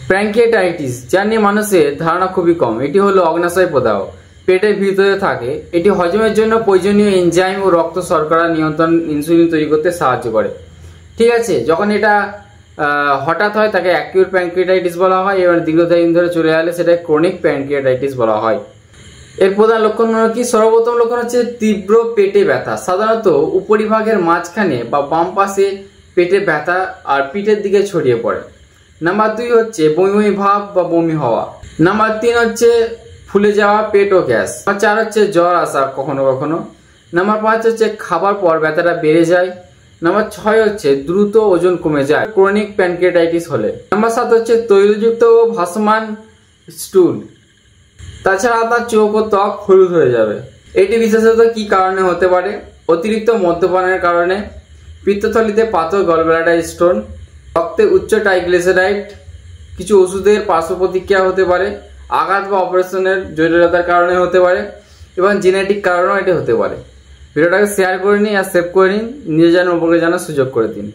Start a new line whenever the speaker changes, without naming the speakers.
Pancreatitis, যা নিয়ে মানুষের ধারণা খুবই কম। এটি হলো অগ্নাশয় প্রদাহ, পেটের ভিতরে থাকে। এটি হজমের জন্য প্রয়োজনীয় এনজাইম ও রক্ত শর্করা নিয়ন্ত্রণ, ইনসুলিন তৈরি করতে সাহায্য করে। ঠিক আছে, যখন এটা হঠাৎ হয় তাকে অ্যাকিউট প্যানক্রিয়াটাইটিস বলা হয়, এবার দীর্ঘদিন ধরে চলে গেলে সেটা ক্রনিক প্যানক্রিয়াটাইটিস বলা হয়। এর প্রধান লক্ষণ কি? সর্বপ্রথম লক্ষণ হচ্ছে তীব্র পেটে ব্যথা, সাধারণত উপরিভাগের মাঝখানে বা বাম পাশে পেটে ব্যথা আর পিঠের দিকে ছড়িয়ে পড়ে। নাম্বার 2 হচ্ছে বমি বমি ভাব বা বমি হওয়া। নাম্বার 3 হচ্ছে ফুলে যাওয়া পেট ও গ্যাস। নাম্বার 4 হচ্ছে জ্বর আসা কখনো কখনো। নাম্বার 5 হচ্ছে খাবার পর ব্যথাটা বেড়ে যায়। নাম্বার 6 হচ্ছে দ্রুত ওজন কমে যায় ক্রনিক প্যানক্রিয়াটাইটিস হলে। নাম্বার 7 হচ্ছে তৈলযুক্ত ও ভাসমান স্টুল। তাছাড়া আপনার চোখ ও ত্বক হলুদ হয়ে যাবে। এটি বিশেষত কি কারণে হতে পারে? অতিরিক্ত মদ্যপানের কারণে, পিত্তথলিতে পাথর, গলব্লাডার স্টোন, রক্তে উচ্চ ট্রাইগ্লিসারাইড, কিছু ওষুধের পার্শ্ব প্রতিক্রিয়া হতে পারে, আঘাত বা অপারেশনের জটিলতার কারণে হতে পারে, এবং জেনেটিক কারণেও এটি হতে পারে। ভিডিওটাকে শেয়ার করে নিন আর সেভ করে নিন, নিজে যেন উপরে জানার সুযোগ করে দিন।